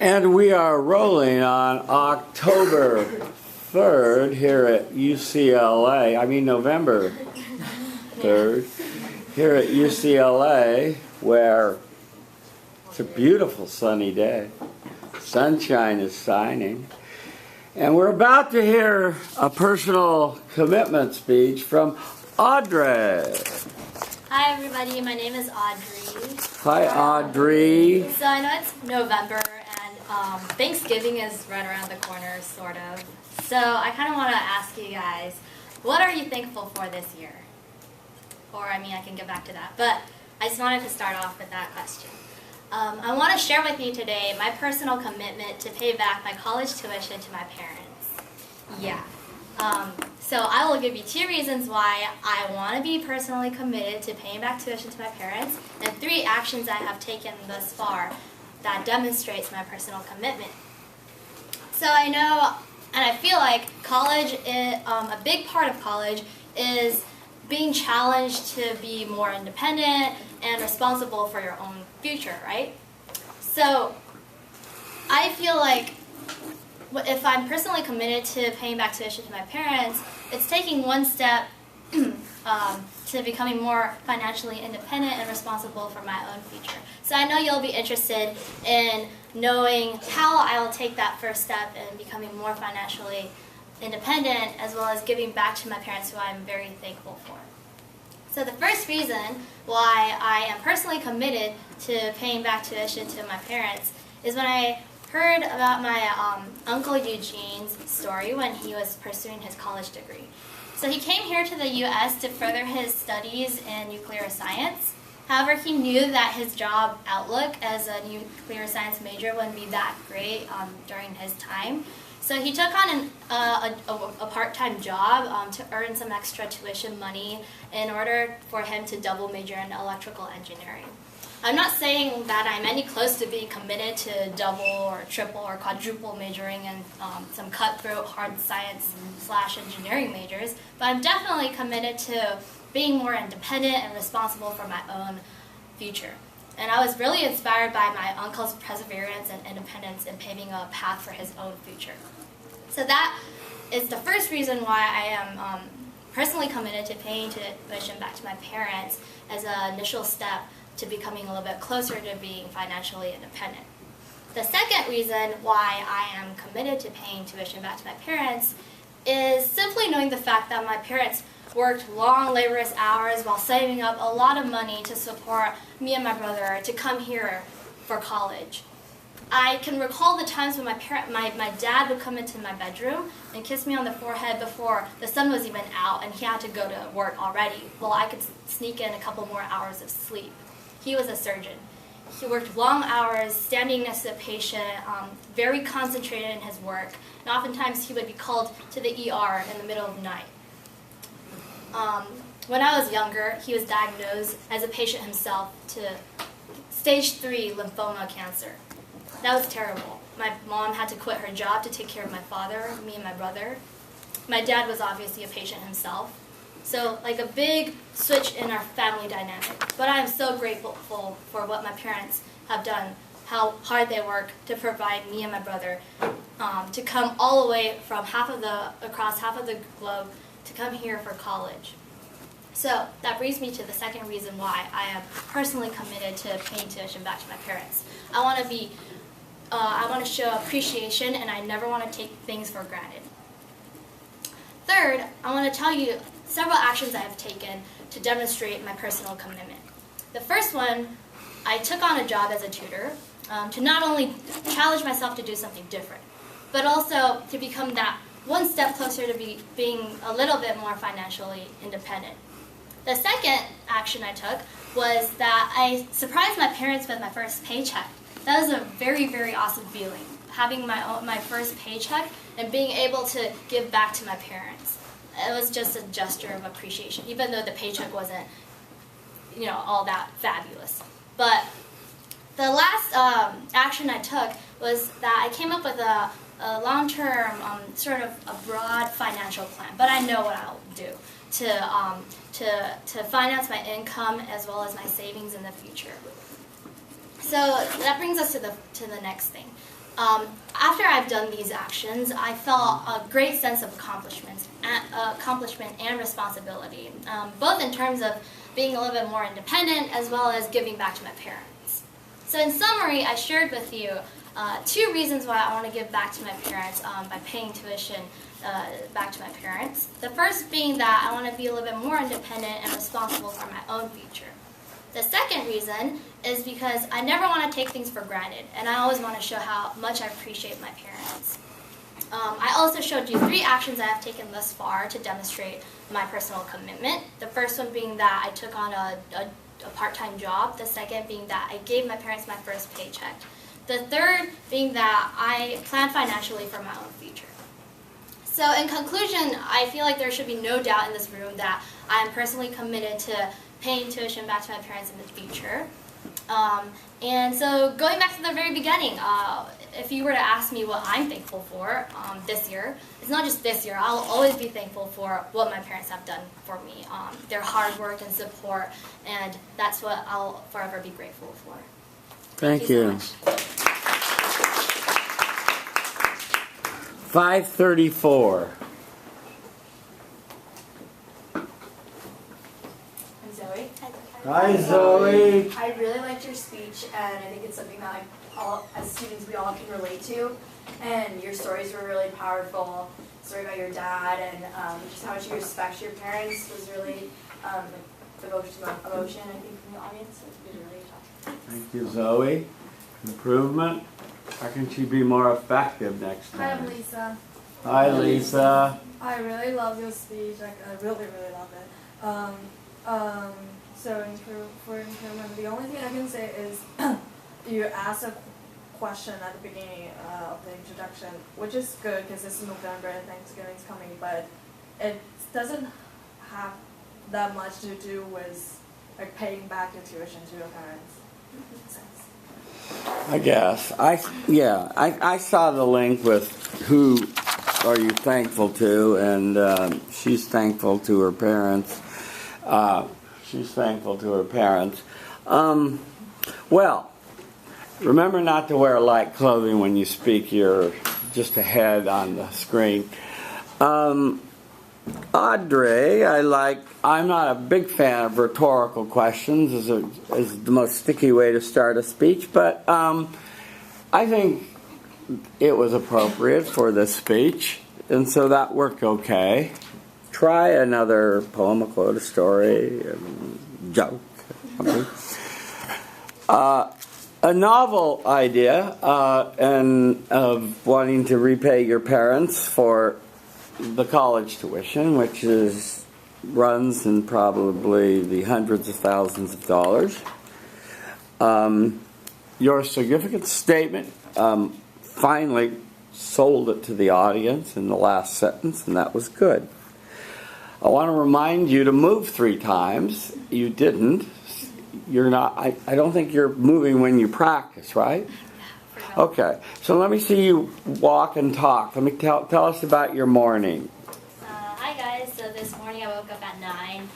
And we are rolling on October 3rd here at UCLA, November 3rd, here at UCLA, where it's a beautiful sunny day. Sunshine is shining. And we're about to hear a personal commitment speech from Audrey. Hi everybody, my name is Audrey. Hi Audrey. So I know it's November and Thanksgiving is right around the corner, sort of. So I kind of want to ask you guys, what are you thankful for this year? Or I can get back to that, but I just wanted to start off with that question. I want to share with you today my personal commitment to pay back my college tuition to my parents. Yeah. So I will give you 2 reasons why I want to be personally committed to paying back tuition to my parents, and 3 actions I have taken thus far that demonstrates my personal commitment. So I know, and I feel like college, a big part of college is being challenged to be more independent and responsible for your own future, right? So I feel like if I'm personally committed to paying back tuition to my parents, it's taking one step to becoming more financially independent and responsible for my own future. So I know you'll be interested in knowing how I'll take that first step in becoming more financially independent, as well as giving back to my parents, who I'm very thankful for. So the first reason why I am personally committed to paying back tuition to my parents is when I heard about my Uncle Eugene's story when he was pursuing his college degree. So he came here to the U.S. to further his studies in nuclear science. However, he knew that his job outlook as a nuclear science major wouldn't be that great during his time. So he took on a part-time job to earn some extra tuition money in order for him to double major in electrical engineering. I'm not saying that I'm any close to being committed to double or triple or quadruple majoring in some cutthroat hard science / engineering majors, but I'm definitely committed to being more independent and responsible for my own future. And I was really inspired by my uncle's perseverance and independence in paving a path for his own future. So that is the first reason why I am personally committed to paying tuition back to my parents as an initial step to becoming a little bit closer to being financially independent. The second reason why I am committed to paying tuition back to my parents is simply knowing the fact that my parents worked long, laborious hours while saving up a lot of money to support me and my brother to come here for college. I can recall the times when my dad would come into my bedroom and kiss me on the forehead before the sun was even out and he had to go to work already. Well, I could sneak in a couple more hours of sleep. He was a surgeon. He worked long hours, standing next to a patient, very concentrated in his work, and oftentimes he would be called to the ER in the middle of the night. When I was younger, he was diagnosed as a patient himself to stage 3 lymphoma cancer. That was terrible. My mom had to quit her job to take care of my father, me and my brother. My dad was obviously a patient himself. So like a big switch in our family dynamic. But I am so grateful for what my parents have done, how hard they work to provide me and my brother to come all the way from across half of the globe to come here for college. So that brings me to the second reason why I am personally committed to paying tuition back to my parents. I want to show appreciation, and I never want to take things for granted. Third, I want to tell you several actions I have taken to demonstrate my personal commitment. The first one, I took on a job as a tutor to not only challenge myself to do something different, but also to become that one step closer to being a little bit more financially independent. The second action I took was that I surprised my parents with my first paycheck. That was a very, very awesome feeling, having my first paycheck and being able to give back to my parents. It was just a gesture of appreciation, even though the paycheck wasn't, all that fabulous. But the last action I took was that I came up with a long-term, sort of a broad financial plan. But I know what I'll do to finance my income as well as my savings in the future. So that brings us to the next thing. After I've done these actions, I felt a great sense of accomplishment and responsibility, both in terms of being a little bit more independent as well as giving back to my parents. So in summary, I shared with you 2 reasons why I want to give back to my parents by paying tuition back to my parents. The first being that I want to be a little bit more independent and responsible for my own future. The second reason is because I never want to take things for granted, and I always want to show how much I appreciate my parents. I also showed you 3 actions I have taken thus far to demonstrate my personal commitment. The first one being that I took on a part-time job. The second being that I gave my parents my first paycheck. The third being that I plan financially for my own future. So in conclusion, I feel like there should be no doubt in this room that I am personally committed to paying tuition back to my parents in the future. And so going back to the very beginning, if you were to ask me what I'm thankful for this year, it's not just this year. I'll always be thankful for what my parents have done for me, their hard work and support, and that's what I'll forever be grateful for. Thank you. you. 534. Zoe. Hi, Zoe. I really liked your speech, and I think it's something that like all as students we all can relate to. And your stories were really powerful. Story about your dad and just how much you respect your parents was really emotion I think from the audience. It was really tough. Thank you, Zoe. Improvement. How can she be more effective next Hi, I'm time? Lisa. Hi, Lisa. I really love your speech. Like, I really, really love it. So for improvement, the only thing I can say is you asked a question at the beginning of the introduction, which is good because it's November and Thanksgiving's coming, but it doesn't have that much to do with like paying back your tuition to your parents. Makes sense. I guess. I saw the link with who are you thankful to, and she's thankful to her parents. She's thankful to her parents. Well, remember not to wear light clothing when you speak. You're just ahead on the screen. Audrey, I'm not a big fan of rhetorical questions as the most sticky way to start a speech, but I think it was appropriate for this speech, and so that worked okay. Try another poem, a quote, a story, a joke, something. A novel idea and of wanting to repay your parents for the college tuition, which runs in probably the hundreds of thousands of dollars. Your significant statement finally sold it to the audience in the last sentence, and that was good. I want to remind you to move 3 times. You didn't. You're not. I don't think you're moving when you practice, right? Okay, so let me see you walk and talk. Let me tell us about your morning. Hi guys, so this morning I woke up at 9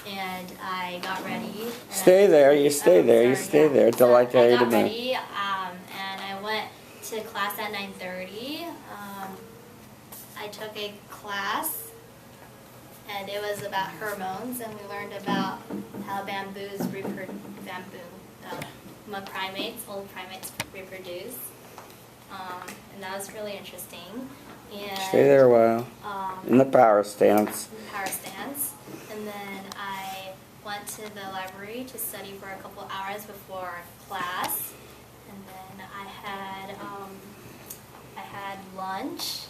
and I got ready. Stay there, you stay there, you stay there till I tell you to move. I got move. ready and I went to class at 9:30. I took a class and it was about hormones, and we learned about how old primates reproduce. And that was really interesting. And, Stay there a while. In the power stance. And then I went to the library to study for a couple hours before class. And then I had lunch.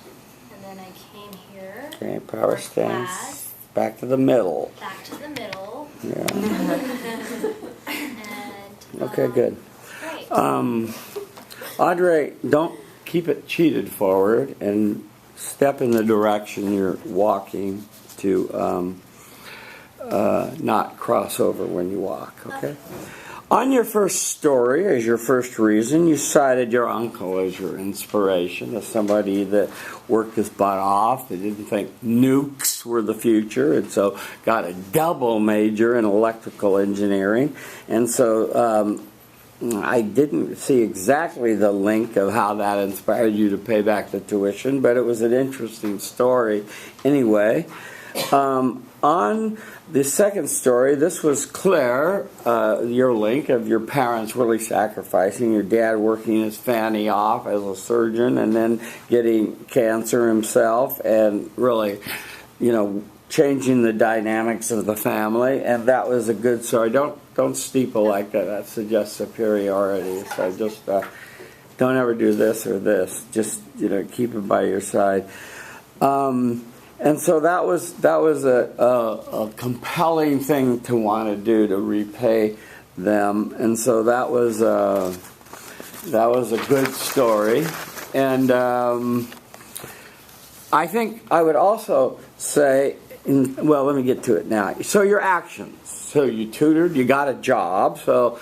And then I came here. Okay, power for stance. Class. Back to the middle. Back to the middle. Yeah. And, Okay, good. Great. Audrey, don't keep it cheated forward and step in the direction you're walking to not cross over when you walk, okay? On your first story, as your first reason, you cited your uncle as your inspiration, as somebody that worked his butt off, that didn't think nukes were the future, and so got a double major in electrical engineering. And so I didn't see exactly the link of how that inspired you to pay back the tuition, but it was an interesting story anyway. On the second story, this was Claire, your link of your parents really sacrificing, your dad working his fanny off as a surgeon and then getting cancer himself and really, changing the dynamics of the family, and that was a good story. Don't steeple like that. That suggests superiority. So just don't ever do this or this. Just keep it by your side. And so that was a compelling thing to want to do, to repay them. And so that was a good story. And I think I would also say, let me get to it now. So your actions. So you tutored, you got a job, so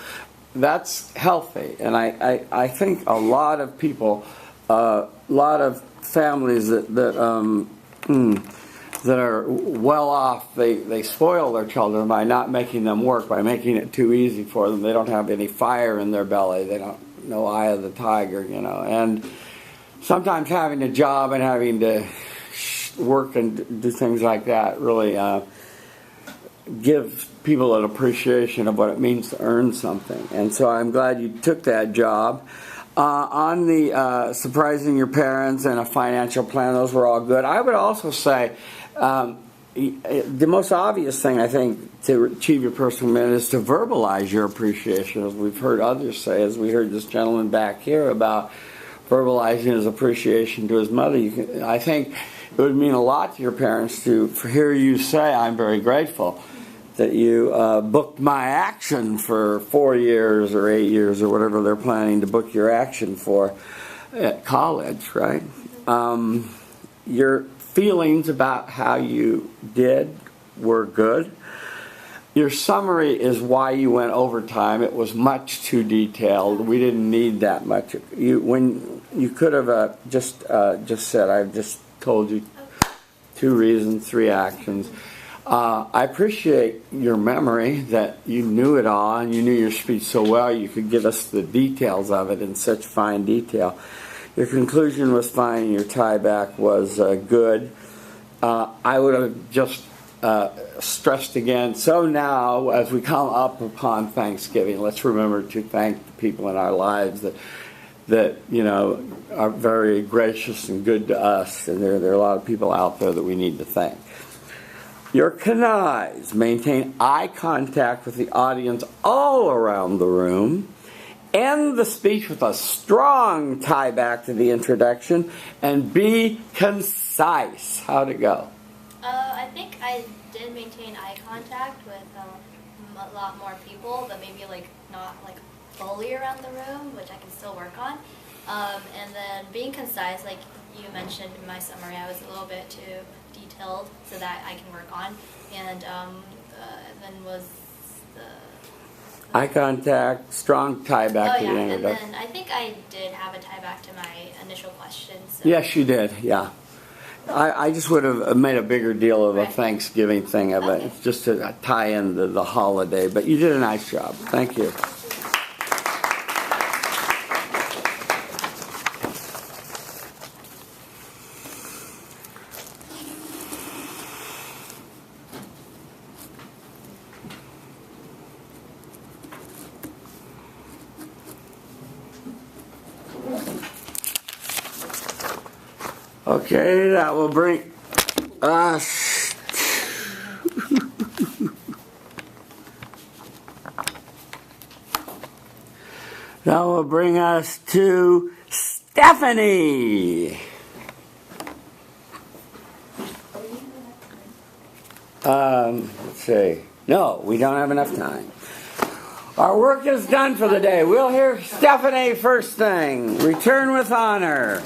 that's healthy. And I think a lot of people, a lot of families that are well off, they spoil their children by not making them work, by making it too easy for them. They don't have any fire in their belly. They don't know eye of the tiger, And sometimes having a job and having to work and do things like that really gives people an appreciation of what it means to earn something. And so I'm glad you took that job. On the surprising your parents and a financial plan, those were all good. I would also say the most obvious thing, I think, to achieve your personal commitment is to verbalize your appreciation, as we've heard others say, as we heard this gentleman back here about verbalizing his appreciation to his mother. I think it would mean a lot to your parents to hear you say, I'm very grateful that you booked my action for 4 years or 8 years or whatever they're planning to book your action for at college, right? Your feelings about how you did were good. Your summary is why you went overtime. It was much too detailed. We didn't need that much. You could have just said, I've just told you 2 reasons, 3 actions. I appreciate your memory, that you knew it all and you knew your speech so well you could give us the details of it in such fine detail. Your conclusion was fine and your tie back was good. I would have just stressed again, so now as we come up upon Thanksgiving, let's remember to thank the people in our lives that are very gracious and good to us, and there are a lot of people out there that we need to thank. Your canais, maintain eye contact with the audience all around the room. End the speech with a strong tie back to the introduction, and be concise. How'd it go? I think I did maintain eye contact with a lot more people, but maybe not fully around the room, which I can still work on. And then being concise, like you mentioned in my summary, I was a little bit too detailed, so that I can work on. And then was the eye contact, strong tie back to the introduction. And then I think I did have a tie back to my initial question. So. Yes, you did. Yeah. I just would have made a bigger deal of a Thanksgiving thing of it, just to tie in the holiday. But you did a nice job. Thank you. Okay, that will bring us to Stephanie. Let's see. No, we don't have enough time. Our work is done for the day. We'll hear Stephanie first thing. Return with honor.